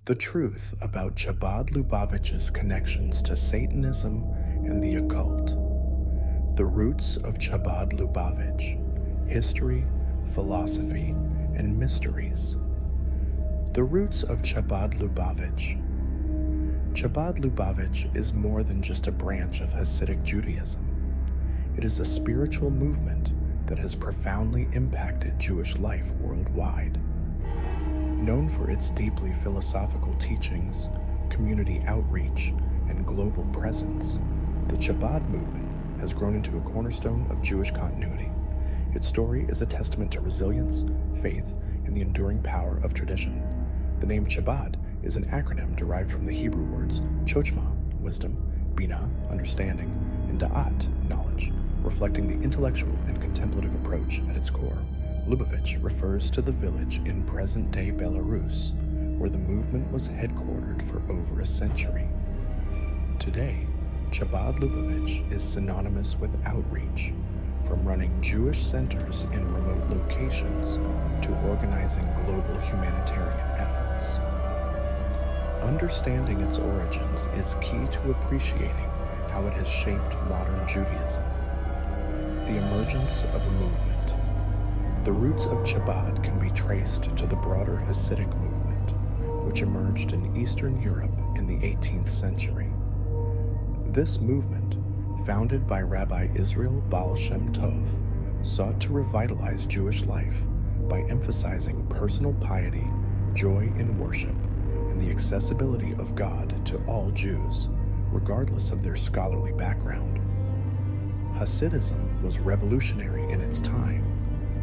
The truth about Chabad-Lubavitch'S connections to Satanism and the occult. The roots of Chabad-Lubavitch, history, philosophy, and mysteries. The roots of Chabad-Lubavitch. Chabad-Lubavitch is more than just a branch of Hasidic Judaism. It is a spiritual movement that has profoundly impacted Jewish life worldwide. Known for its deeply philosophical teachings, community outreach, and global presence, the Chabad movement has grown into a cornerstone of Jewish continuity. Its story is a testament to resilience, faith, and the enduring power of tradition. The name Chabad is an acronym derived from the Hebrew words chochmah, wisdom, bina, understanding, and da'at, knowledge, reflecting the intellectual and contemplative approach at its core. Lubavitch refers to the village in present-day Belarus, where the movement was headquartered for over a century. Today, Chabad-Lubavitch is synonymous with outreach, from running Jewish centers in remote locations to organizing global humanitarian efforts. Understanding its origins is key to appreciating how it has shaped modern Judaism. The emergence of a movement. The roots of Chabad can be traced to the broader Hasidic movement, which emerged in Eastern Europe in the 18th century. This movement, founded by Rabbi Israel Baal Shem Tov, sought to revitalize Jewish life by emphasizing personal piety, joy in worship, and the accessibility of God to all Jews, regardless of their scholarly background. Hasidism was revolutionary in its time,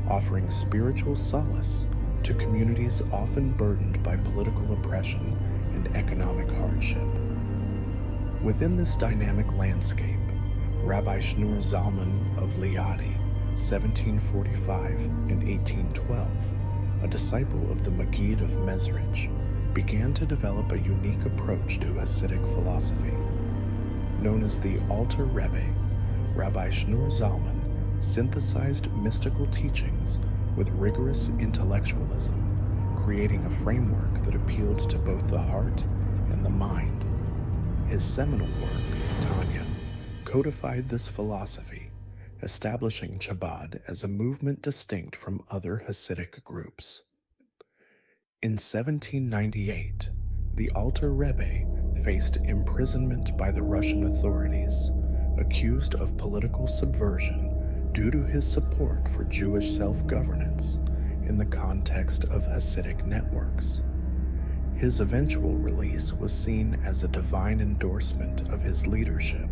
offering spiritual solace to communities often burdened by political oppression and economic hardship. Within this dynamic landscape, Rabbi Shneur Zalman of Liadi, 1745 and 1812, a disciple of the Maggid of Mezrich, began to develop a unique approach to Hasidic philosophy. Known as the Alter Rebbe, Rabbi Shneur Zalman synthesized mystical teachings with rigorous intellectualism, creating a framework that appealed to both the heart and the mind. His seminal work, Tanya, codified this philosophy, establishing Chabad as a movement distinct from other Hasidic groups. In 1798, the Alter Rebbe faced imprisonment by the Russian authorities, accused of political subversion due to his support for Jewish self-governance in the context of Hasidic networks. His eventual release was seen as a divine endorsement of his leadership,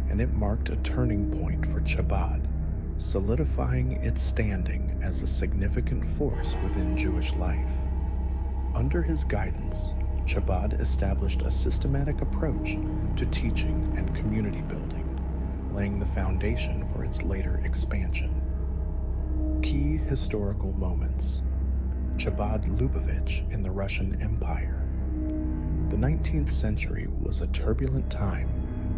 and it marked a turning point for Chabad, solidifying its standing as a significant force within Jewish life. Under his guidance, Chabad established a systematic approach to teaching and community building, laying the foundation for its later expansion. Key historical moments. Chabad-Lubavitch in the Russian Empire. The 19th century was a turbulent time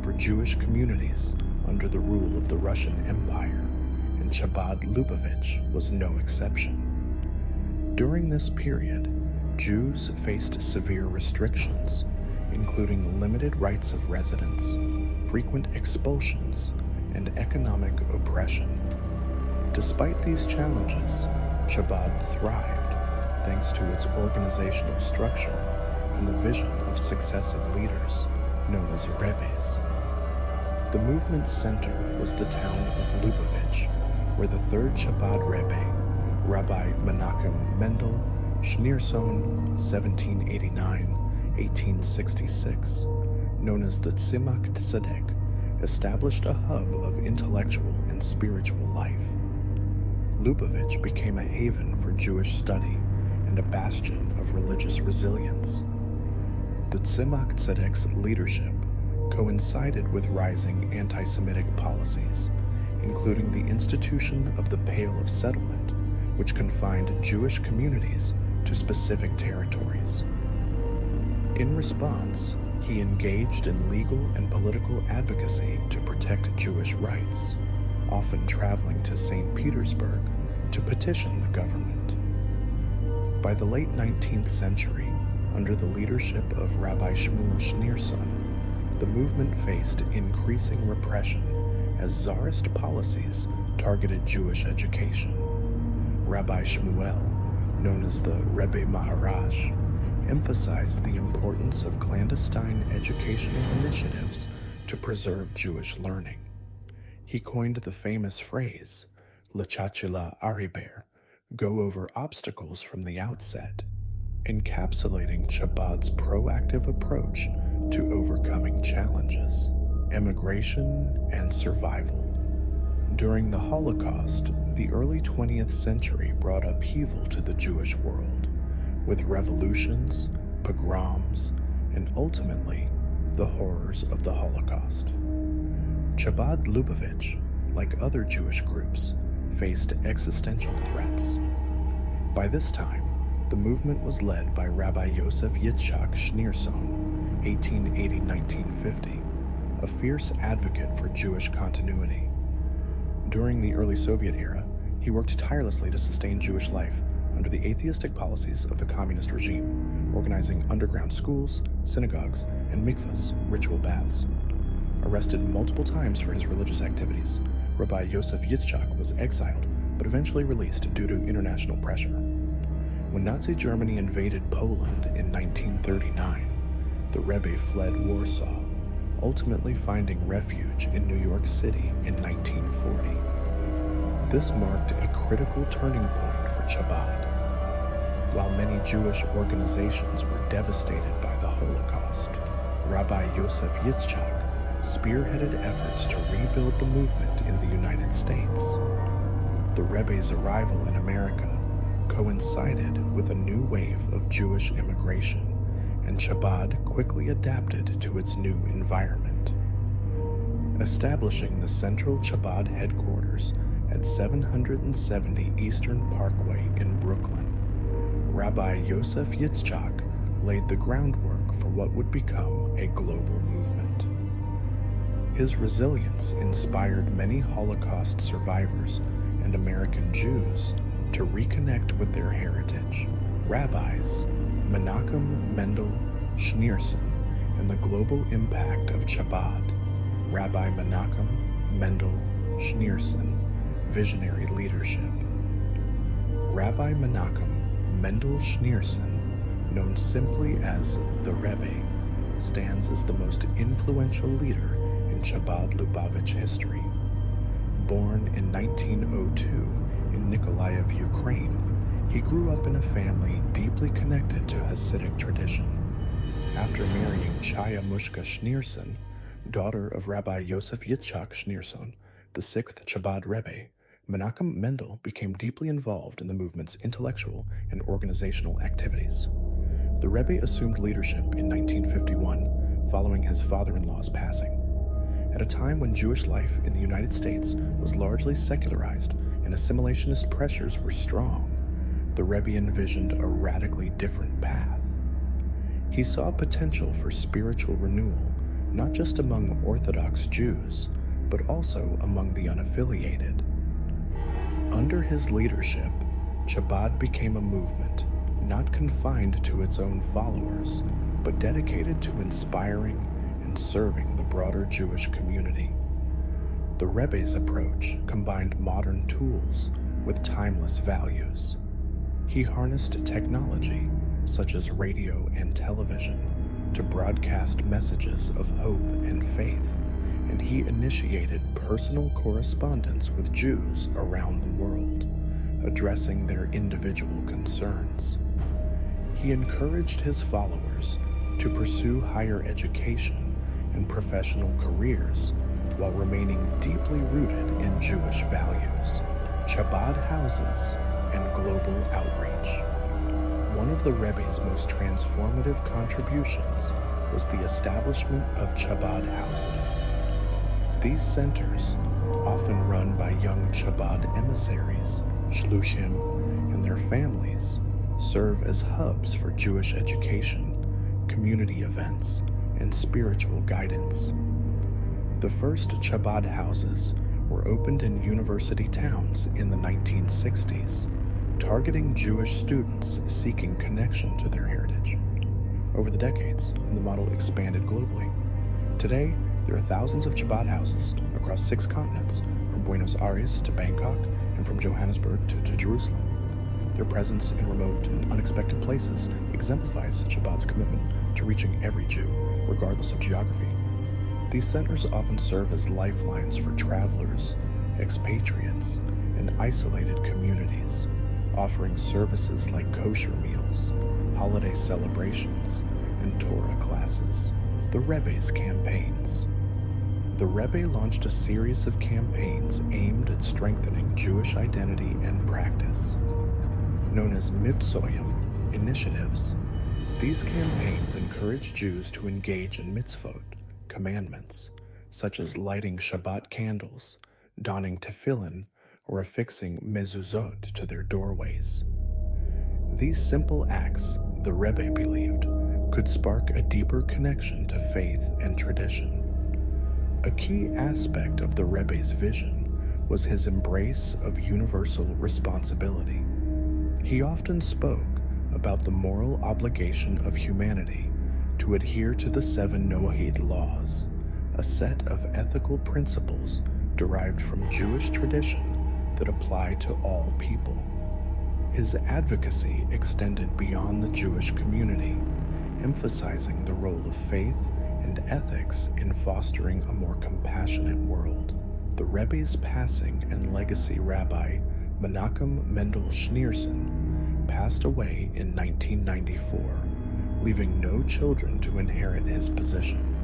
for Jewish communities under the rule of the Russian Empire, and Chabad-Lubavitch was no exception. During this period, Jews faced severe restrictions, including limited rights of residence, frequent expulsions, and economic oppression. Despite these challenges, Chabad thrived thanks to its organizational structure and the vision of successive leaders, known as Rebbes. The movement's center was the town of Lubavitch, where the third Chabad Rebbe, Rabbi Menachem Mendel Schneerson, 1789-1866, known as the Tzimach Tzedek, established a hub of intellectual and spiritual life. Lubavitch became a haven for Jewish study and a bastion of religious resilience. The Tzimach Tzedek's leadership coincided with rising anti-Semitic policies, including the institution of the Pale of Settlement, which confined Jewish communities to specific territories. In response, he engaged in legal and political advocacy to protect Jewish rights, often traveling to St. Petersburg to petition the government. By the late 19th century, under the leadership of Rabbi Menachem Schneerson, the movement faced increasing repression as Tsarist policies targeted Jewish education. Rabbi Shmuel, known as the Rebbe Maharash, emphasized the importance of clandestine educational initiatives to preserve Jewish learning. He coined the famous phrase, L'chachila ariber, go over obstacles from the outset, encapsulating Chabad's proactive approach to overcoming challenges, immigration, and survival. During the Holocaust, the early 20th century brought upheaval to the Jewish world, with revolutions, pogroms, and ultimately, the horrors of the Holocaust. Chabad-Lubavitch, like other Jewish groups, faced existential threats. By this time, the movement was led by Rabbi Yosef Yitzchak Schneerson, 1880-1950, a fierce advocate for Jewish continuity. During the early Soviet era, he worked tirelessly to sustain Jewish life under the atheistic policies of the communist regime, organizing underground schools, synagogues, and mikvahs, ritual baths. Arrested multiple times for his religious activities, Rabbi Yosef Yitzchak was exiled, but eventually released due to international pressure. When Nazi Germany invaded Poland in 1939, the Rebbe fled Warsaw, ultimately finding refuge in New York City in 1940. This marked a critical turning point for Chabad. While many Jewish organizations were devastated by the Holocaust, Rabbi Yosef Yitzchak spearheaded efforts to rebuild the movement in the United States. The Rebbe's arrival in America coincided with a new wave of Jewish immigration, and Chabad quickly adapted to its new environment. Establishing the central Chabad headquarters at 770 Eastern Parkway in Brooklyn, Rabbi Yosef Yitzchak laid the groundwork for what would become a global movement. His resilience inspired many Holocaust survivors and American Jews to reconnect with their heritage. Rabbis Menachem Mendel Schneerson and the global impact of Chabad. Rabbi Menachem Mendel Schneerson, visionary leadership. Rabbi Menachem Mendel Schneerson, known simply as the Rebbe, stands as the most influential leader in Chabad-Lubavitch history. Born in 1902 in Nikolaev, Ukraine, he grew up in a family deeply connected to Hasidic tradition. After marrying Chaya Mushka Schneerson, daughter of Rabbi Yosef Yitzchak Schneerson, the sixth Chabad Rebbe, Menachem Mendel became deeply involved in the movement's intellectual and organizational activities. The Rebbe assumed leadership in 1951, following his father-in-law's passing. At a time when Jewish life in the United States was largely secularized and assimilationist pressures were strong, the Rebbe envisioned a radically different path. He saw potential for spiritual renewal, not just among Orthodox Jews, but also among the unaffiliated. Under his leadership, Chabad became a movement not confined to its own followers, but dedicated to inspiring and serving the broader Jewish community. The Rebbe's approach combined modern tools with timeless values. He harnessed technology, such as radio and television, to broadcast messages of hope and faith, and he initiated personal correspondence with Jews around the world, addressing their individual concerns. He encouraged his followers to pursue higher education and professional careers while remaining deeply rooted in Jewish values, Chabad houses, and global outreach. One of the Rebbe's most transformative contributions was the establishment of Chabad houses. These centers, often run by young Chabad emissaries, shlushim, and their families, serve as hubs for Jewish education, community events, and spiritual guidance. The first Chabad houses were opened in university towns in the 1960s, targeting Jewish students seeking connection to their heritage. Over the decades, the model expanded globally. Today, there are thousands of Chabad houses across 6 continents, from Buenos Aires to Bangkok and from Johannesburg to Jerusalem. Their presence in remote and unexpected places exemplifies Chabad's commitment to reaching every Jew, regardless of geography. These centers often serve as lifelines for travelers, expatriates, and isolated communities, offering services like kosher meals, holiday celebrations, and Torah classes. The Rebbe's campaigns. The Rebbe launched a series of campaigns aimed at strengthening Jewish identity and practice. Known as Mivtzoyim, initiatives, these campaigns encourage Jews to engage in mitzvot, commandments, such as lighting Shabbat candles, donning tefillin, or affixing mezuzot to their doorways. These simple acts, the Rebbe believed, could spark a deeper connection to faith and tradition. A key aspect of the Rebbe's vision was his embrace of universal responsibility. He often spoke about the moral obligation of humanity to adhere to the 7 Noahide laws, a set of ethical principles derived from Jewish tradition that apply to all people. His advocacy extended beyond the Jewish community, emphasizing the role of faith and ethics in fostering a more compassionate world. The Rebbe's passing and legacy Rabbi Menachem Mendel Schneerson passed away in 1994, leaving no children to inherit his position.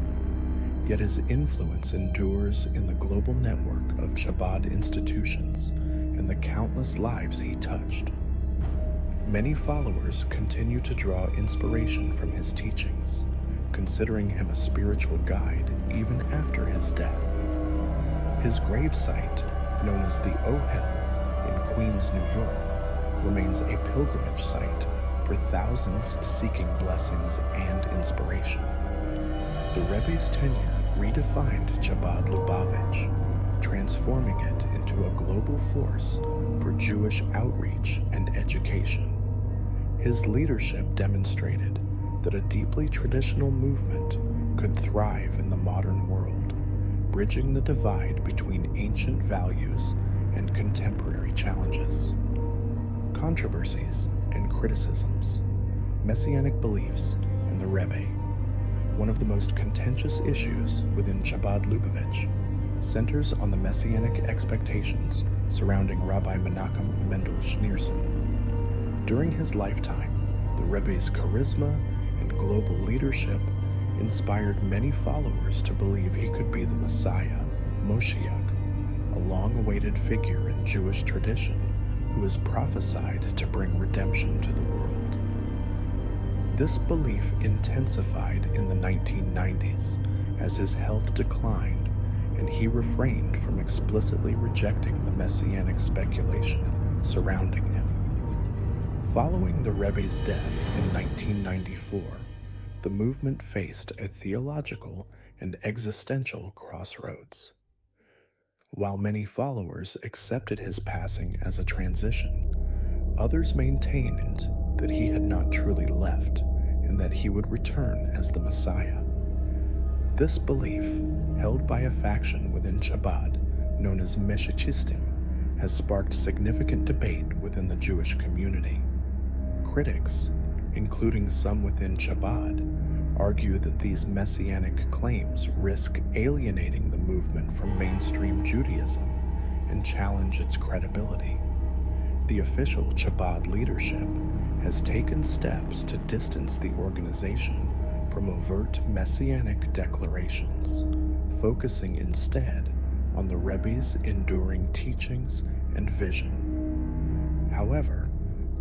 Yet his influence endures in the global network of Chabad institutions and the countless lives he touched. Many followers continue to draw inspiration from his teachings, considering him a spiritual guide even after his death. His gravesite, known as the Ohel in Queens, New York, remains a pilgrimage site for thousands seeking blessings and inspiration. The Rebbe's tenure redefined Chabad-Lubavitch, transforming it into a global force for Jewish outreach and education. His leadership demonstrated that a deeply traditional movement could thrive in the modern world, bridging the divide between ancient values and contemporary challenges. Controversies and criticisms, Messianic beliefs, and the Rebbe. One of the most contentious issues within Chabad-Lubavitch centers on the Messianic expectations surrounding Rabbi Menachem Mendel Schneerson. During his lifetime, the Rebbe's charisma and global leadership inspired many followers to believe he could be the Messiah, Moshiach, a long-awaited figure in Jewish tradition who is prophesied to bring redemption to the world. This belief intensified in the 1990s as his health declined and he refrained from explicitly rejecting the messianic speculation surrounding him. Following the Rebbe's death in 1994, the movement faced a theological and existential crossroads. While many followers accepted his passing as a transition, others maintained that he had not truly left and that he would return as the Messiah. This belief, held by a faction within Chabad known as Meshachistim, has sparked significant debate within the Jewish community. Critics, including some within Chabad, argue that these messianic claims risk alienating the movement from mainstream Judaism and challenge its credibility. The official Chabad leadership has taken steps to distance the organization from overt messianic declarations, focusing instead on the Rebbe's enduring teachings and vision. However,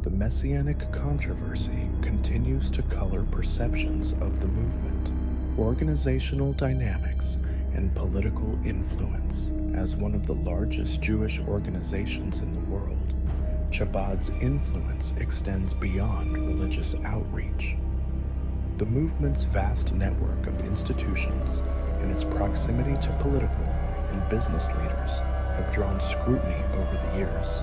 the messianic controversy continues to color perceptions of the movement, organizational dynamics, and political influence. As one of the largest Jewish organizations in the world, Chabad's influence extends beyond religious outreach. The movement's vast network of institutions and its proximity to political and business leaders have drawn scrutiny over the years.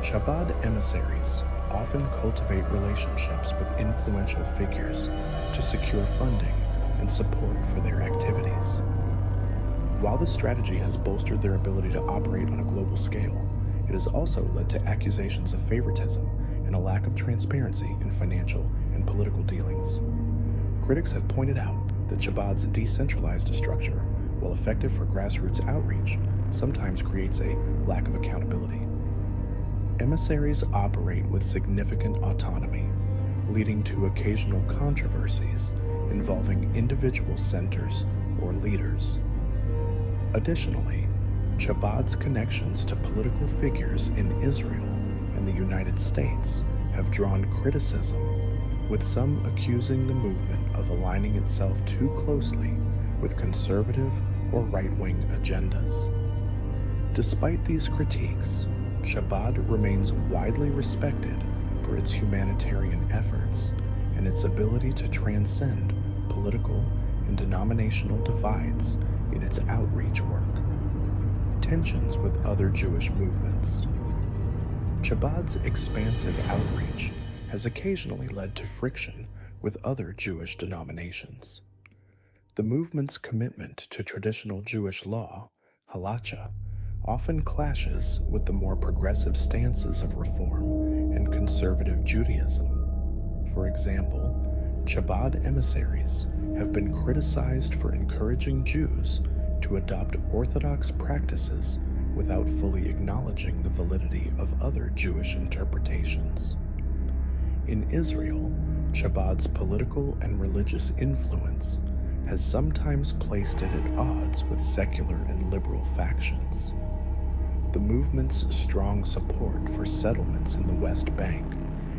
Chabad emissaries, often cultivate relationships with influential figures to secure funding and support for their activities. While this strategy has bolstered their ability to operate on a global scale, it has also led to accusations of favoritism and a lack of transparency in financial and political dealings. Critics have pointed out that Chabad's decentralized structure, while effective for grassroots outreach, sometimes creates a lack of accountability. Emissaries operate with significant autonomy, leading to occasional controversies involving individual centers or leaders. Additionally, Chabad's connections to political figures in Israel and the United States have drawn criticism, with some accusing the movement of aligning itself too closely with conservative or right-wing agendas. Despite these critiques, Chabad remains widely respected for its humanitarian efforts and its ability to transcend political and denominational divides in its outreach work. Tensions with other Jewish movements. Chabad's expansive outreach has occasionally led to friction with other Jewish denominations. The movement's commitment to traditional Jewish law, halacha, often clashes with the more progressive stances of Reform and conservative Judaism. For example, Chabad emissaries have been criticized for encouraging Jews to adopt Orthodox practices without fully acknowledging the validity of other Jewish interpretations. In Israel, Chabad's political and religious influence has sometimes placed it at odds with secular and liberal factions. The movement's strong support for settlements in the West Bank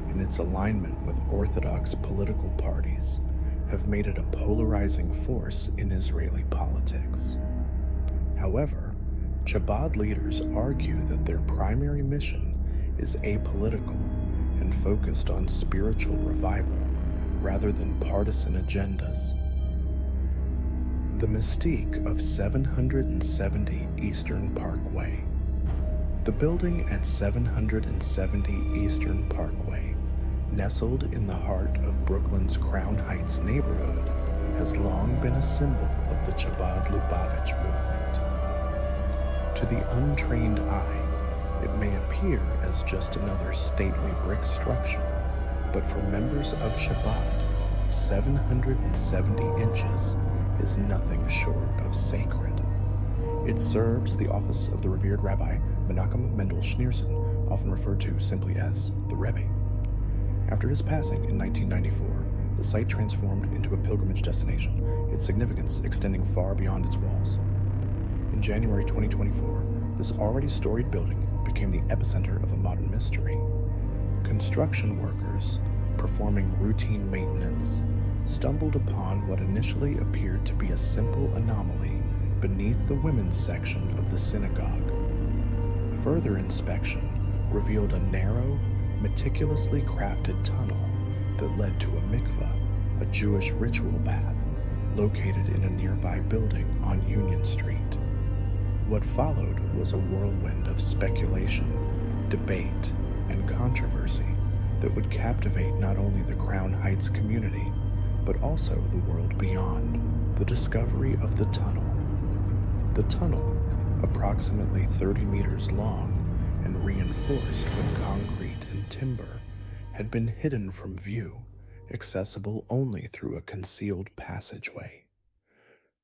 and its alignment with Orthodox political parties have made it a polarizing force in Israeli politics. However, Chabad leaders argue that their primary mission is apolitical and focused on spiritual revival rather than partisan agendas. The mystique of 770 Eastern Parkway. The building at 770 Eastern Parkway, nestled in the heart of Brooklyn's Crown Heights neighborhood, has long been a symbol of the Chabad-Lubavitch movement. To the untrained eye, it may appear as just another stately brick structure, but for members of Chabad, 770 inches is nothing short of sacred. It served as the office of the revered Rabbi Menachem Mendel Schneerson, often referred to simply as the Rebbe. After his passing in 1994, the site transformed into a pilgrimage destination, its significance extending far beyond its walls. In January 2024, this already storied building became the epicenter of a modern mystery. Construction workers, performing routine maintenance, stumbled upon what initially appeared to be a simple anomaly beneath the women's section of the synagogue. Further inspection revealed a narrow, meticulously crafted tunnel that led to a mikveh, a Jewish ritual bath, located in a nearby building on Union Street. What followed was a whirlwind of speculation, debate, and controversy that would captivate not only the Crown Heights community, but also the world beyond. The discovery of the tunnel. The tunnel, approximately 30 meters long and reinforced with concrete and timber, had been hidden from view, accessible only through a concealed passageway.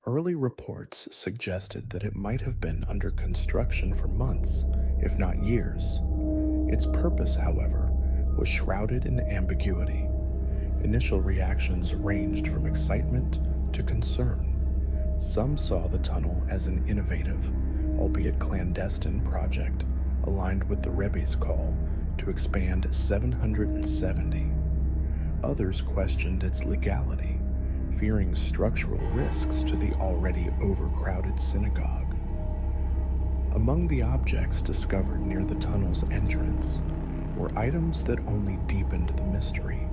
Early reports suggested that it might have been under construction for months, if not years. Its purpose, however, was shrouded in ambiguity. Initial reactions ranged from excitement to concern. Some saw the tunnel as an innovative, albeit clandestine project aligned with the Rebbe's call to expand 770. Others questioned its legality, fearing structural risks to the already overcrowded synagogue. Among the objects discovered near the tunnel's entrance were items that only deepened the mystery: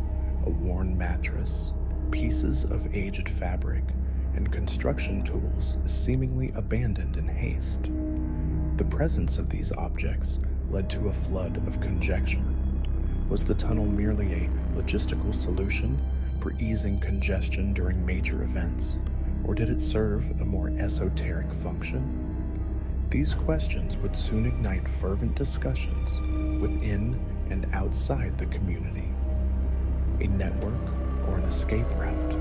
a worn mattress, pieces of aged fabric, and construction tools seemingly abandoned in haste. The presence of these objects led to a flood of conjecture. Was the tunnel merely a logistical solution for easing congestion during major events, or did it serve a more esoteric function? These questions would soon ignite fervent discussions within and outside the community. A network or an escape route?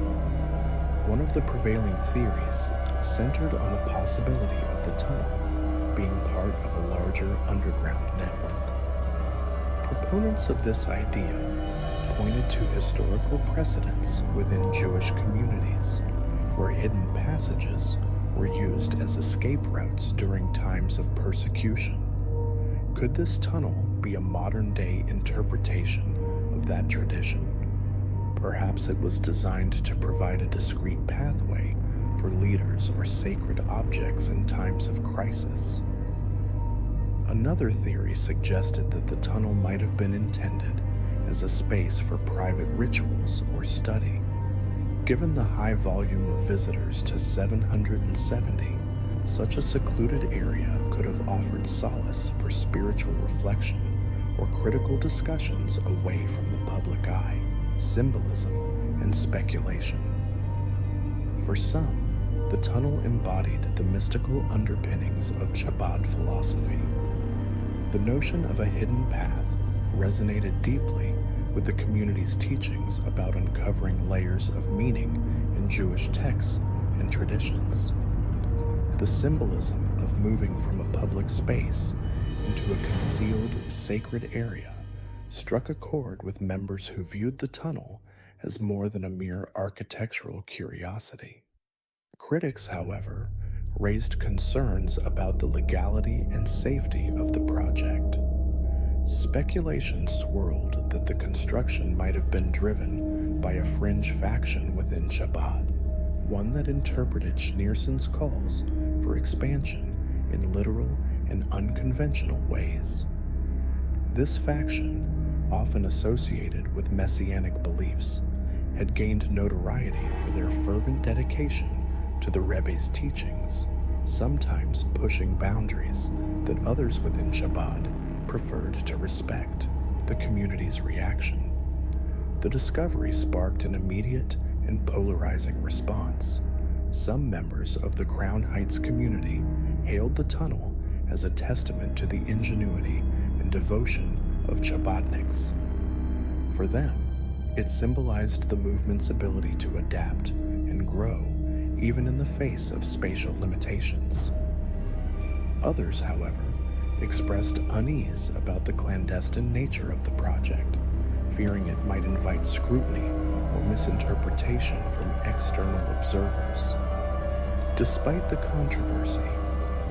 One of the prevailing theories centered on the possibility of the tunnel being part of a larger underground network. Proponents of this idea pointed to historical precedents within Jewish communities where hidden passages were used as escape routes during times of persecution. Could this tunnel be a modern-day interpretation of that tradition? Perhaps it was designed to provide a discrete pathway for leaders or sacred objects in times of crisis. Another theory suggested that the tunnel might have been intended as a space for private rituals or study. Given the high volume of visitors to 770, such a secluded area could have offered solace for spiritual reflection or critical discussions away from the public eye, symbolism, and speculation. For some, the tunnel embodied the mystical underpinnings of Chabad philosophy. The notion of a hidden path resonated deeply with the community's teachings about uncovering layers of meaning in Jewish texts and traditions. The symbolism of moving from a public space into a concealed, sacred area struck a chord with members who viewed the tunnel as more than a mere architectural curiosity. Critics, however, raised concerns about the legality and safety of the project. Speculation swirled that the construction might have been driven by a fringe faction within Chabad, one that interpreted Schneerson's calls for expansion in literal and unconventional ways. This faction, often associated with messianic beliefs, had gained notoriety for their fervent dedication to the Rebbe's teachings, sometimes pushing boundaries that others within Chabad preferred to respect. The community's reaction. The discovery sparked an immediate and polarizing response. Some members of the Crown Heights community hailed the tunnel as a testament to the ingenuity and devotion of Chabadniks. For them, it symbolized the movement's ability to adapt and grow even in the face of spatial limitations. Others, however, expressed unease about the clandestine nature of the project, fearing it might invite scrutiny or misinterpretation from external observers. Despite the controversy,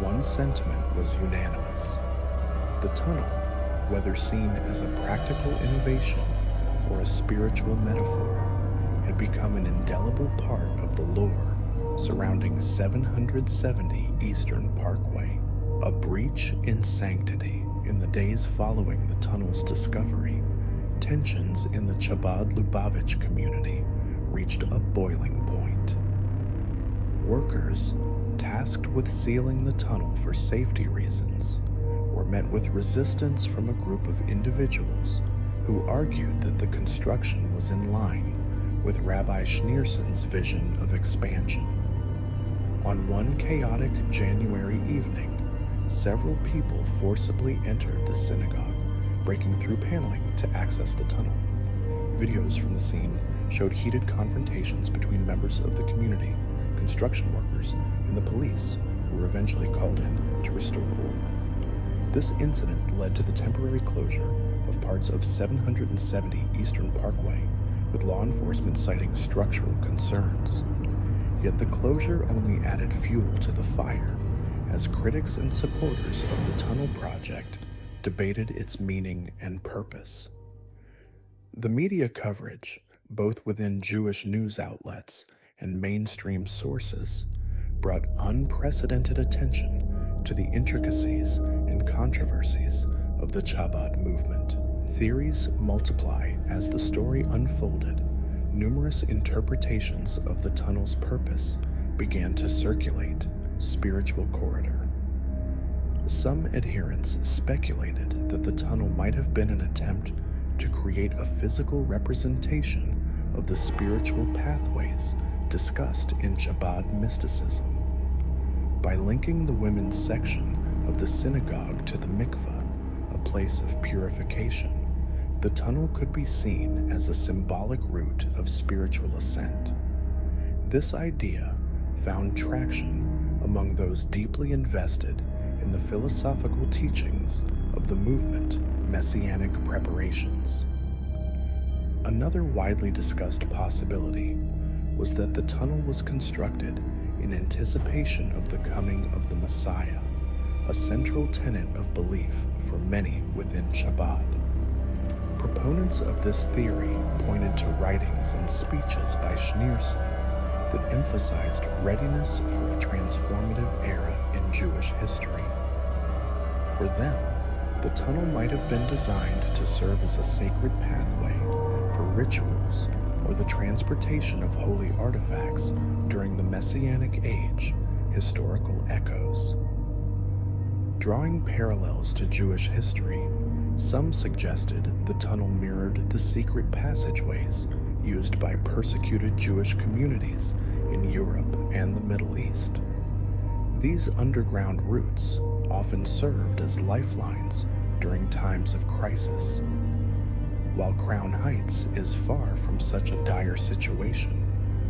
one sentiment was unanimous. The tunnel, whether seen as a practical innovation or a spiritual metaphor, had become an indelible part of the lore surrounding 770 Eastern Parkway. A breach in sanctity. In the days following the tunnel's discovery, tensions in the Chabad-Lubavitch'S community reached a boiling point. Workers, tasked with sealing the tunnel for safety reasons, were met with resistance from a group of individuals who argued that the construction was in line with Rabbi Schneerson's vision of expansion. On one chaotic January evening, several people forcibly entered the synagogue, breaking through paneling to access the tunnel. Videos from the scene showed heated confrontations between members of the community, construction workers, and the police, who were eventually called in to restore order. This incident led to the temporary closure of parts of 770 Eastern Parkway, with law enforcement citing structural concerns. Yet the closure only added fuel to the fire, as critics and supporters of the tunnel project debated its meaning and purpose. The media coverage, both within Jewish news outlets and mainstream sources, brought unprecedented attention to the intricacies and controversies of the Chabad movement. Theories multiply as the story unfolded. Numerous interpretations of the tunnel's purpose began to circulate. Spiritual corridor. Some adherents speculated that the tunnel might have been an attempt to create a physical representation of the spiritual pathways discussed in Chabad mysticism. By linking the women's section of the synagogue to the mikveh, a place of purification, the tunnel could be seen as a symbolic route of spiritual ascent. This idea found traction among those deeply invested in the philosophical teachings of the movement Messianic preparations. Another widely discussed possibility was that the tunnel was constructed in anticipation of the coming of the Messiah, a central tenet of belief for many within Chabad. Proponents of this theory pointed to writings and speeches by Schneerson that emphasized readiness for a transformative era in Jewish history. For them, the tunnel might have been designed to serve as a sacred pathway for rituals or the transportation of holy artifacts during the Messianic age, historical echoes. Drawing parallels to Jewish history, some suggested the tunnel mirrored the secret passageways used by persecuted Jewish communities in Europe and the Middle East. These underground routes often served as lifelines during times of crisis. While Crown Heights is far from such a dire situation,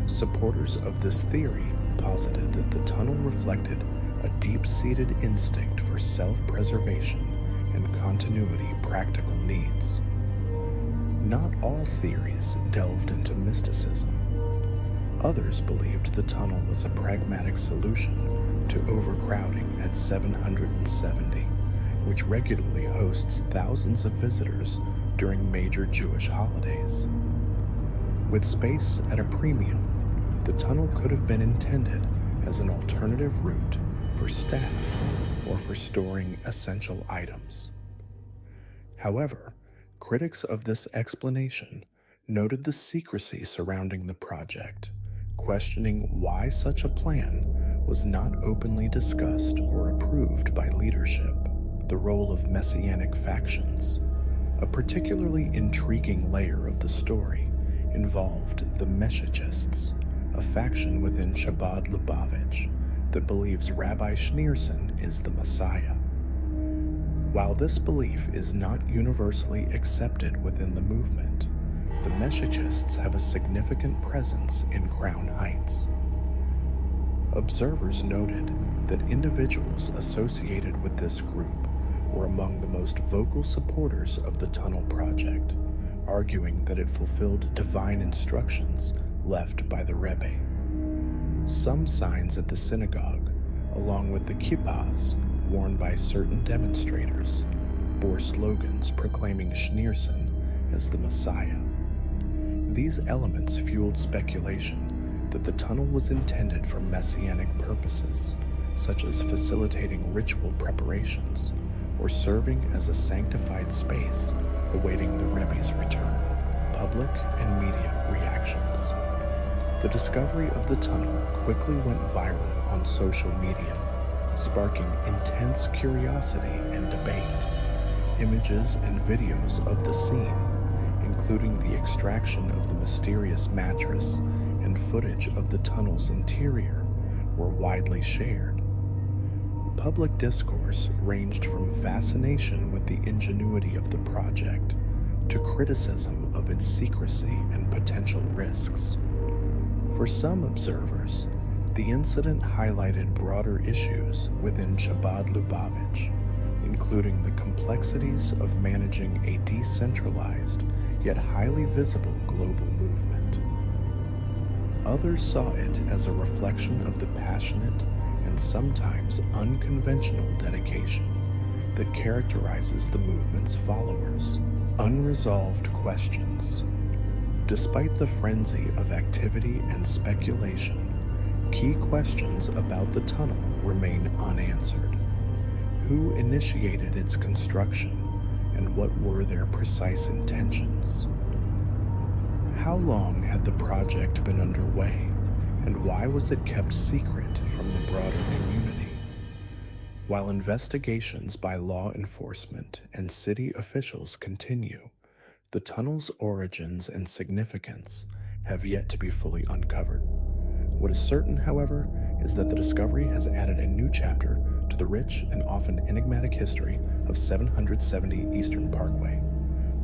supporters of this theory posited that the tunnel reflected a deep-seated instinct for self-preservation and continuity practical needs. Not all theories delved into mysticism. Others believed the tunnel was a pragmatic solution to overcrowding at 770, which regularly hosts thousands of visitors during major Jewish holidays. With space at a premium, the tunnel could have been intended as an alternative route for staff or for storing essential items. However, critics of this explanation noted the secrecy surrounding the project, questioning why such a plan was not openly discussed or approved by leadership. The role of messianic factions. A particularly intriguing layer of the story involved the Meshichists, a faction within Chabad-Lubavitch that believes Rabbi Schneerson is the Messiah. While this belief is not universally accepted within the movement, the Meshichists have a significant presence in Crown Heights. Observers noted that individuals associated with this group were among the most vocal supporters of the tunnel project, arguing that it fulfilled divine instructions left by the Rebbe. Some signs at the synagogue, along with the kippahs worn by certain demonstrators, bore slogans proclaiming Schneerson as the Messiah. These elements fueled speculation that the tunnel was intended for messianic purposes, such as facilitating ritual preparations or serving as a sanctified space awaiting the Rebbe's return. Public and media reactions. The discovery of the tunnel quickly went viral on social media, sparking intense curiosity and debate. Images and videos of the scene, including the extraction of the mysterious mattress and footage of the tunnel's interior, were widely shared. Public discourse ranged from fascination with the ingenuity of the project to criticism of its secrecy and potential risks. For some observers, the incident highlighted broader issues within Chabad-Lubavitch, including the complexities of managing a decentralized yet highly visible global movement. Others saw it as a reflection of the passionate and sometimes unconventional dedication that characterizes the movement's followers. Unresolved questions. Despite the frenzy of activity and speculation, key questions about the tunnel remain unanswered. Who initiated its construction, and what were their precise intentions? How long had the project been underway, and why was it kept secret from the broader community? While investigations by law enforcement and city officials continue, The tunnel's origins and significance have yet to be fully uncovered. What is certain, however, is that the discovery has added a new chapter to the rich and often enigmatic history of 770 Eastern Parkway.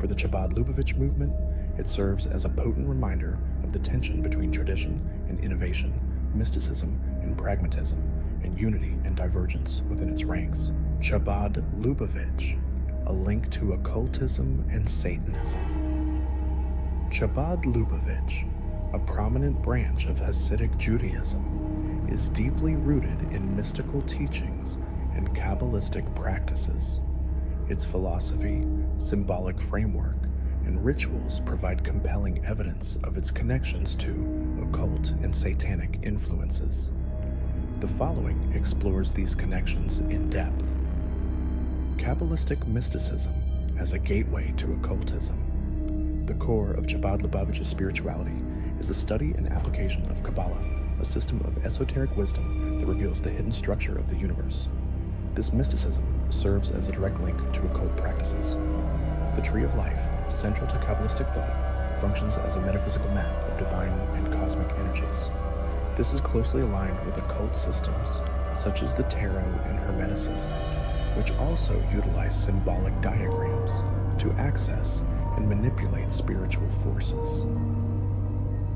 For the Chabad-Lubavitch movement, it serves as a potent reminder of the tension between tradition and innovation, mysticism and pragmatism, and unity and divergence within its ranks. Chabad-Lubavitch, a link to occultism and Satanism. Chabad-Lubavitch, a prominent branch of Hasidic Judaism, is deeply rooted in mystical teachings and Kabbalistic practices. Its philosophy, symbolic framework, and rituals provide compelling evidence of its connections to occult and satanic influences. The following explores these connections in depth. Kabbalistic mysticism as a gateway to occultism. The core of Chabad-Lubavitch'S spirituality is the study and application of Kabbalah, a system of esoteric wisdom that reveals the hidden structure of the universe. This mysticism serves as a direct link to occult practices. The Tree of Life, central to Kabbalistic thought, functions as a metaphysical map of divine and cosmic energies. This is closely aligned with occult systems, such as the Tarot and Hermeticism, which also utilize symbolic diagrams to access and manipulate spiritual forces.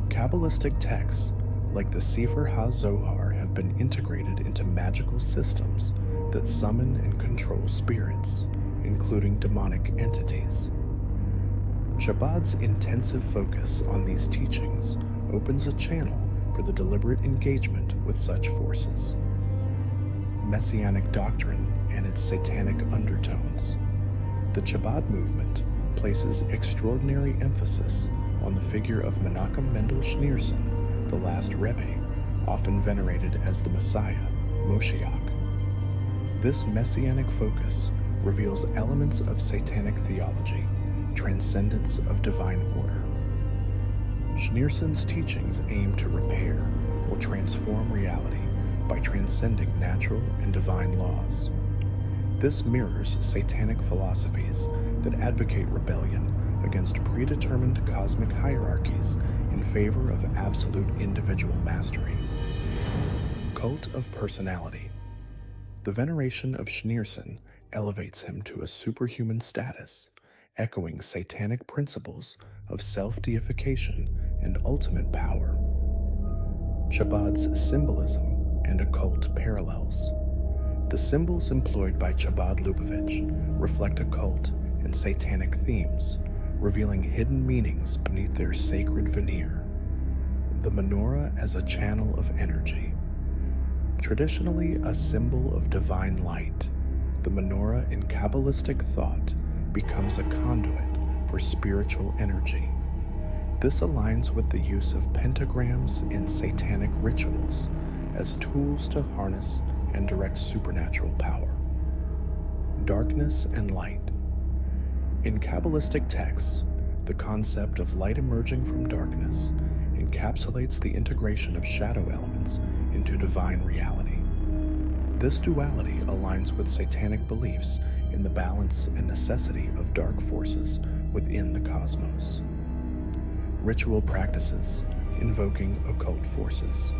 Kabbalistic texts, like the Sefer HaZohar, have been integrated into magical systems that summon and control spirits, including demonic entities. Chabad's intensive focus on these teachings opens a channel for the deliberate engagement with such forces. Messianic doctrine and its satanic undertones. The Chabad movement places extraordinary emphasis on the figure of Menachem Mendel Schneerson, the last Rebbe, often venerated as the Messiah, Moshiach. This messianic focus reveals elements of satanic theology, transcendence of divine order. Schneerson's teachings aim to repair or transform reality by transcending natural and divine laws. This mirrors satanic philosophies that advocate rebellion against predetermined cosmic hierarchies in favor of absolute individual mastery. Cult of personality. The veneration of Schneerson elevates him to a superhuman status, echoing satanic principles of self-deification and ultimate power. Chabad's symbolism and occult parallels. The symbols employed by Chabad-Lubavitch reflect occult and satanic themes, revealing hidden meanings beneath their sacred veneer. The menorah as a channel of energy. Traditionally a symbol of divine light, the menorah in Kabbalistic thought becomes a conduit for spiritual energy. This aligns with the use of pentagrams in satanic rituals as tools to harness and direct supernatural power. Darkness and light. In Kabbalistic texts, the concept of light emerging from darkness encapsulates the integration of shadow elements into divine reality. This duality aligns with satanic beliefs in the balance and necessity of dark forces within the cosmos. Ritual practices invoking occult forces.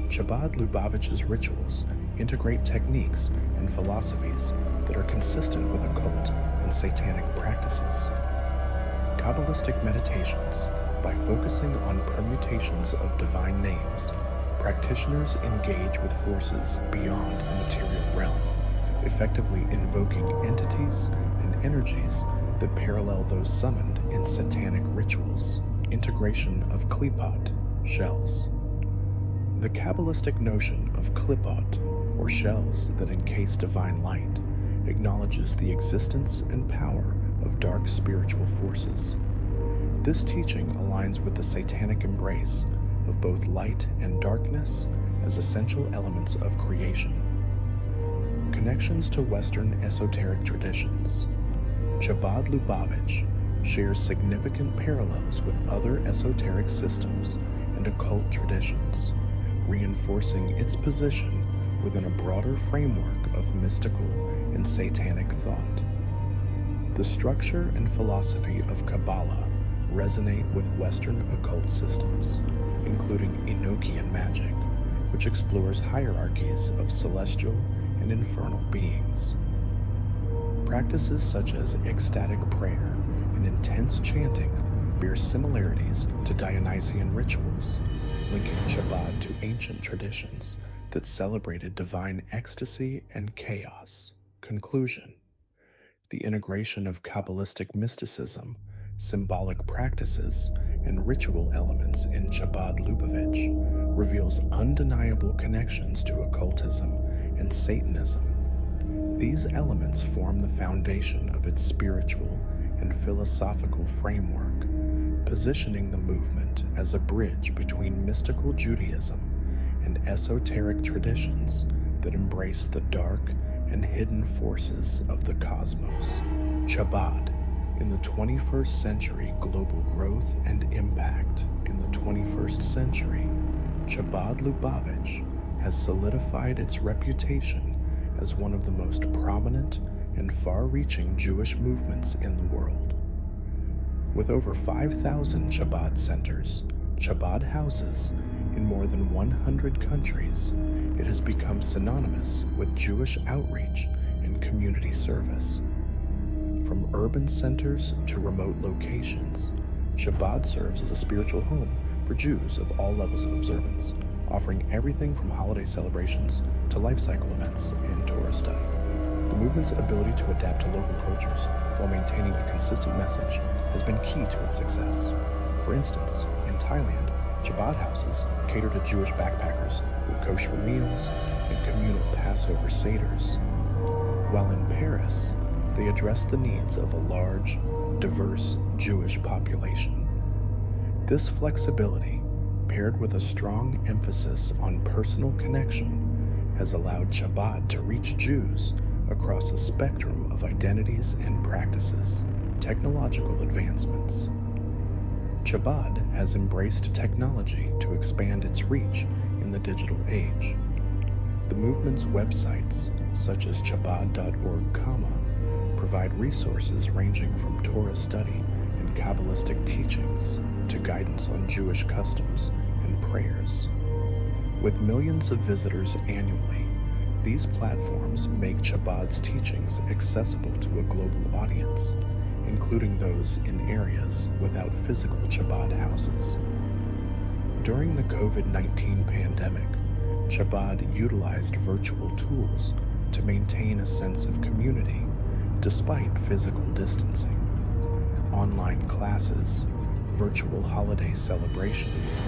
Chabad-Lubavitch's rituals integrate techniques and philosophies that are consistent with occult and satanic practices. Kabbalistic meditations. By focusing on permutations of divine names, practitioners engage with forces beyond the material realm, effectively invoking entities and energies that parallel those summoned in satanic rituals. Integration of klipot, shells. The Kabbalistic notion of klipot, or shells that encase divine light, acknowledges the existence and power of dark spiritual forces. This teaching aligns with the satanic embrace of both light and darkness as essential elements of creation. Connections to Western esoteric traditions. Chabad-Lubavitch shares significant parallels with other esoteric systems and occult traditions, reinforcing its position within a broader framework of mystical and satanic thought. The structure and philosophy of Kabbalah resonate with Western occult systems, including Enochian magic, which explores hierarchies of celestial and infernal beings. Practices such as ecstatic prayer and intense chanting bear similarities to Dionysian rituals, linking Chabad to ancient traditions that celebrated divine ecstasy and chaos. Conclusion: the integration of Kabbalistic mysticism, symbolic practices, and ritual elements in Chabad-Lubavitch reveals undeniable connections to occultism and Satanism. These elements form the foundation of its spiritual and philosophical framework, positioning the movement as a bridge between mystical Judaism and esoteric traditions that embrace the dark and hidden forces of the cosmos. Chabad in the 21st century: global growth and impact. In the 21st century, Chabad-Lubavitch has solidified its reputation as one of the most prominent and far-reaching Jewish movements in the world. With over 5,000 Chabad centers, Chabad houses, in more than 100 countries, it has become synonymous with Jewish outreach and community service. From urban centers to remote locations, Chabad serves as a spiritual home for Jews of all levels of observance, offering everything from holiday celebrations to life cycle events and Torah study. The movement's ability to adapt to local cultures while maintaining a consistent message has been key to its success. For instance, in Thailand, Chabad houses cater to Jewish backpackers with kosher meals and communal Passover seders, while in Paris, they address the needs of a large, diverse Jewish population. This flexibility, paired with a strong emphasis on personal connection, has allowed Chabad to reach Jews across a spectrum of identities and practices. Technological advancements. Chabad has embraced technology to expand its reach in the digital age. The movement's websites, such as Chabad.org, provide resources ranging from Torah study and Kabbalistic teachings to guidance on Jewish customs and prayers. With millions of visitors annually, these platforms make Chabad's teachings accessible to a global audience, including those in areas without physical Chabad houses. During the COVID-19 pandemic, Chabad utilized virtual tools to maintain a sense of community despite physical distancing. Online classes, virtual holiday celebrations,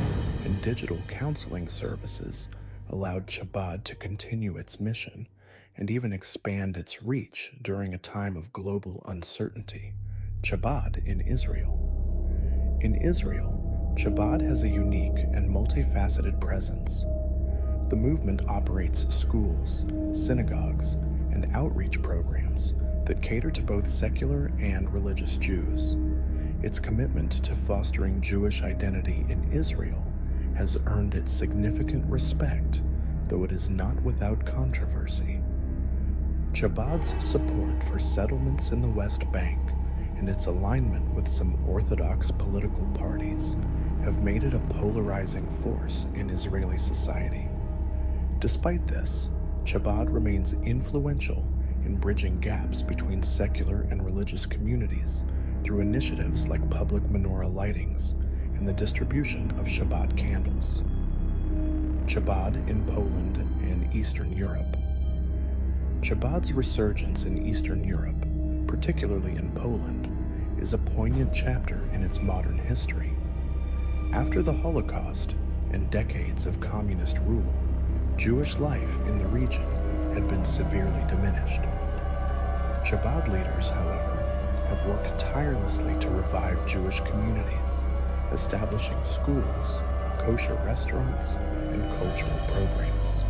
and digital counseling services allowed Chabad to continue its mission and even expand its reach during a time of global uncertainty. Chabad in Israel. In Israel, Chabad has a unique and multifaceted presence. The movement operates schools, synagogues, and outreach programs that cater to both secular and religious Jews. Its commitment to fostering Jewish identity in Israel has earned it significant respect, though it is not without controversy. Chabad's support for settlements in the West Bank and its alignment with some Orthodox political parties have made it a polarizing force in Israeli society. Despite this, Chabad remains influential in bridging gaps between secular and religious communities through initiatives like public menorah lightings and the distribution of Shabbat candles. Chabad in Poland and Eastern Europe. Chabad's resurgence in Eastern Europe, particularly in Poland, is a poignant chapter in its modern history. After the Holocaust and decades of communist rule, Jewish life in the region had been severely diminished. Chabad leaders, however, have worked tirelessly to revive Jewish communities, establishing schools, kosher restaurants, and cultural programs.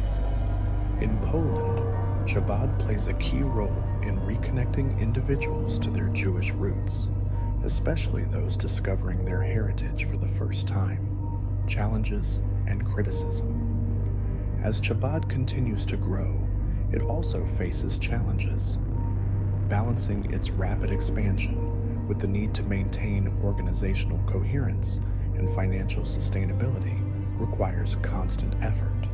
In Poland, Chabad plays a key role in reconnecting individuals to their Jewish roots, especially those discovering their heritage for the first time. Challenges and criticism. As Chabad continues to grow, it also faces challenges. Balancing its rapid expansion with the need to maintain organizational coherence and financial sustainability requires constant effort.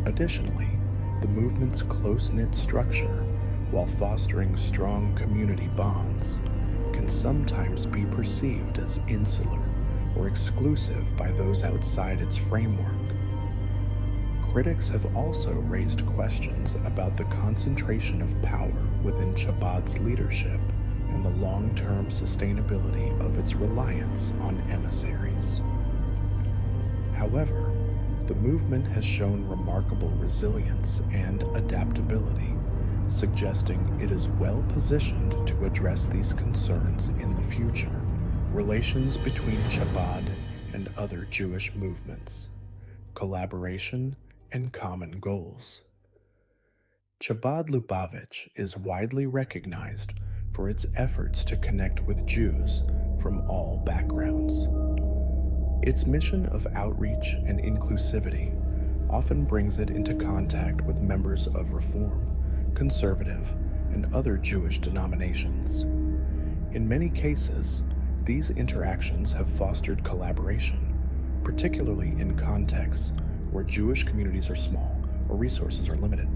Additionally, the movement's close-knit structure, while fostering strong community bonds, can sometimes be perceived as insular or exclusive by those outside its framework. Critics have also raised questions about the concentration of power within Chabad's leadership and the long-term sustainability of its reliance on emissaries. However, the movement has shown remarkable resilience and adaptability, suggesting it is well positioned to address these concerns in the future. Relations between Chabad and other Jewish movements, collaboration, and common goals. Chabad-Lubavitch is widely recognized for its efforts to connect with Jews from all backgrounds. Its mission of outreach and inclusivity often brings it into contact with members of Reform, Conservative, and other Jewish denominations. In many cases, these interactions have fostered collaboration, particularly in contexts where Jewish communities are small or resources are limited.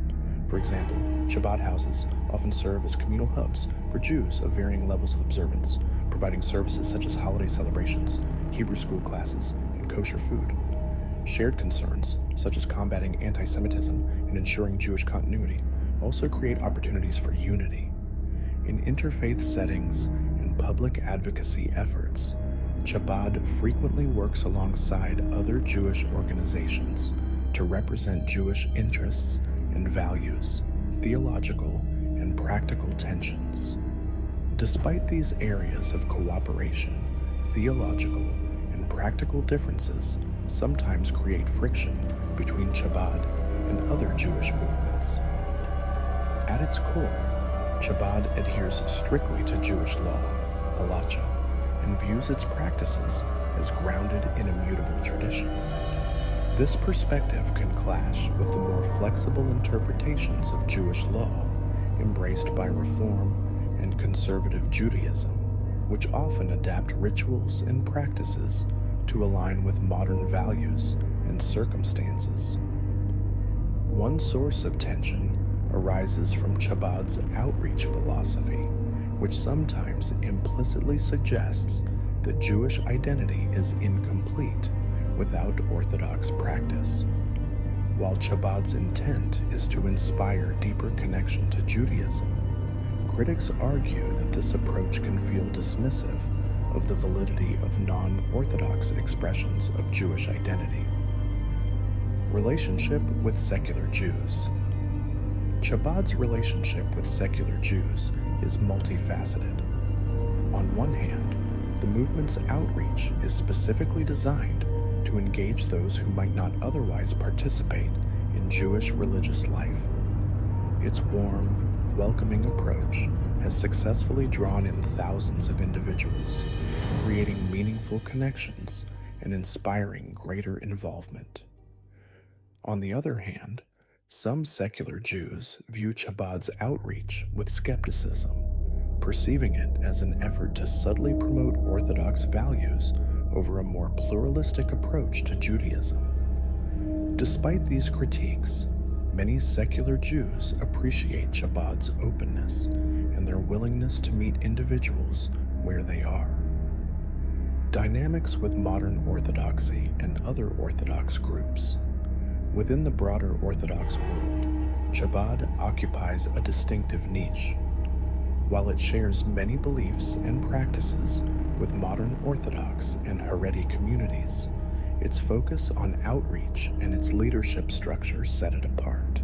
For example, Chabad houses often serve as communal hubs for Jews of varying levels of observance, providing services such as holiday celebrations, Hebrew school classes, and kosher food. Shared concerns, such as combating anti-Semitism and ensuring Jewish continuity, also create opportunities for unity. In interfaith settings and public advocacy efforts, Chabad frequently works alongside other Jewish organizations to represent Jewish interests and values, theological and practical tensions. Despite these areas of cooperation, theological and practical differences sometimes create friction between Chabad and other Jewish movements. At its core, Chabad adheres strictly to Jewish law, halacha, and views its practices as grounded in immutable tradition. This perspective can clash with the more flexible interpretations of Jewish law embraced by Reform and Conservative Judaism, which often adapt rituals and practices to align with modern values and circumstances. One source of tension arises from Chabad's outreach philosophy, which sometimes implicitly suggests that Jewish identity is incomplete without Orthodox practice. While Chabad's intent is to inspire deeper connection to Judaism, critics argue that this approach can feel dismissive of the validity of non-Orthodox expressions of Jewish identity. Relationship with secular Jews. Chabad's relationship with secular Jews is multifaceted. On one hand, the movement's outreach is specifically designed to engage those who might not otherwise participate in Jewish religious life. Its warm, welcoming approach has successfully drawn in thousands of individuals, creating meaningful connections and inspiring greater involvement. On the other hand, some secular Jews view Chabad's outreach with skepticism, perceiving it as an effort to subtly promote Orthodox values over a more pluralistic approach to Judaism. Despite these critiques, many secular Jews appreciate Chabad's openness and their willingness to meet individuals where they are. Dynamics with modern Orthodoxy and other Orthodox groups. Within the broader Orthodox world, Chabad occupies a distinctive niche. While it shares many beliefs and practices with modern Orthodox and Haredi communities, its focus on outreach and its leadership structure set it apart.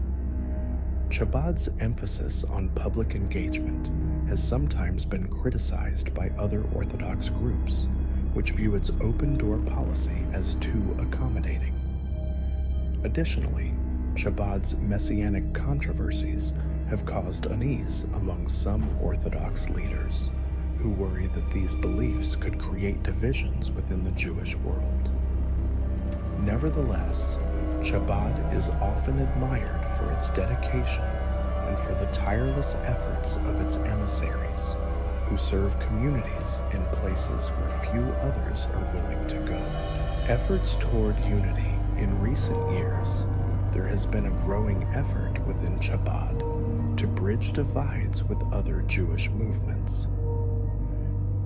Chabad's emphasis on public engagement has sometimes been criticized by other Orthodox groups, which view its open-door policy as too accommodating. Additionally, Chabad's messianic controversies have caused unease among some Orthodox leaders, who worry that these beliefs could create divisions within the Jewish world. Nevertheless, Chabad is often admired for its dedication and for the tireless efforts of its emissaries, who serve communities in places where few others are willing to go. Efforts toward unity. In recent years, there has been a growing effort within Chabad to bridge divides with other Jewish movements.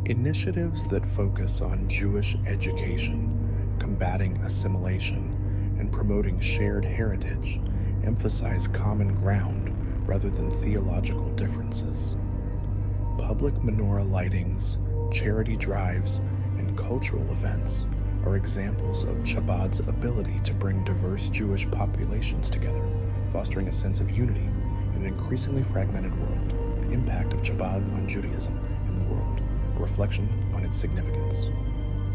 Initiatives that focus on Jewish education, combating assimilation, and promoting shared heritage emphasize common ground rather than theological differences. Public menorah lightings, charity drives, and cultural events are examples of Chabad's ability to bring diverse Jewish populations together, fostering a sense of unity in an increasingly fragmented world. The impact of Chabad on Judaism in the world, a reflection on its significance.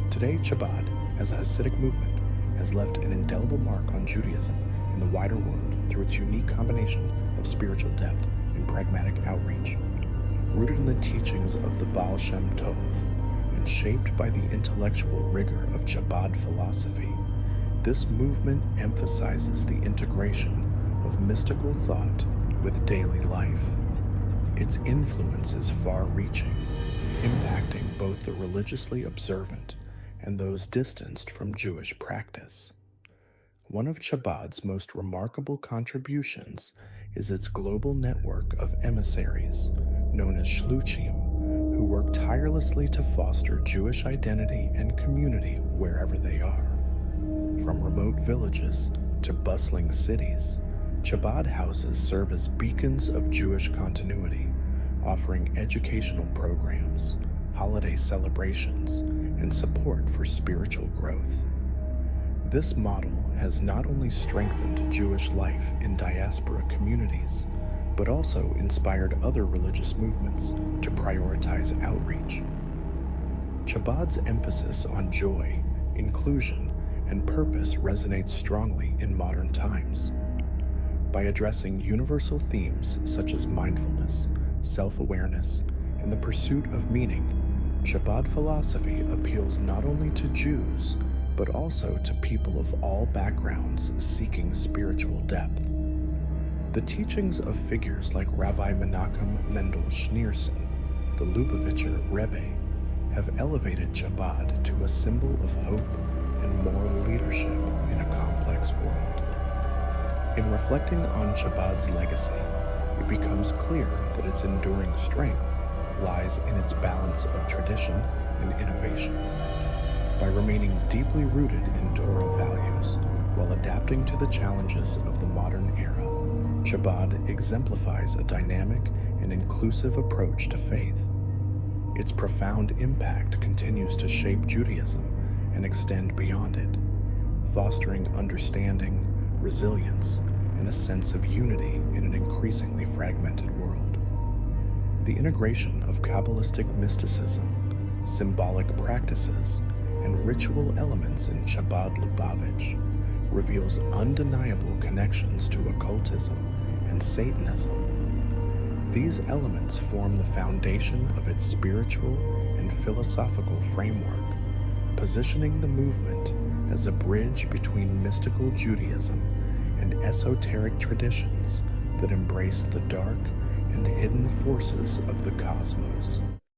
Today, Chabad, as a Hasidic movement, has left an indelible mark on Judaism in the wider world through its unique combination of spiritual depth and pragmatic outreach. Rooted in the teachings of the Baal Shem Tov and shaped by the intellectual rigor of Chabad philosophy, this movement emphasizes the integration of mystical thought with daily life. Its influence is far-reaching, impacting both the religiously observant and those distanced from Jewish practice. One of Chabad's most remarkable contributions is its global network of emissaries, known as shluchim, who work tirelessly to foster Jewish identity and community wherever they are. From remote villages to bustling cities, Chabad houses serve as beacons of Jewish continuity, offering educational programs, holiday celebrations, and support for spiritual growth. This model has not only strengthened Jewish life in diaspora communities, but also inspired other religious movements to prioritize outreach. Chabad's emphasis on joy, inclusion, and purpose resonates strongly in modern times. By addressing universal themes such as mindfulness, self-awareness, and the pursuit of meaning, Chabad philosophy appeals not only to Jews, but also to people of all backgrounds seeking spiritual depth. The teachings of figures like Rabbi Menachem Mendel Schneerson, the Lubavitcher Rebbe, have elevated Chabad to a symbol of hope and moral leadership in a complex world. In reflecting on Chabad's legacy, it becomes clear that its enduring strength lies in its balance of tradition and innovation. By remaining deeply rooted in Torah values while adapting to the challenges of the modern era, Chabad exemplifies a dynamic and inclusive approach to faith. Its profound impact continues to shape Judaism and extend beyond it, fostering understanding, resilience, and a sense of unity in an increasingly fragmented world. The integration of Kabbalistic mysticism, symbolic practices, and ritual elements in Chabad-Lubavitch reveals undeniable connections to occultism and Satanism. These elements form the foundation of its spiritual and philosophical framework, positioning the movement as a bridge between mystical Judaism and esoteric traditions that embrace the dark and hidden forces of the cosmos.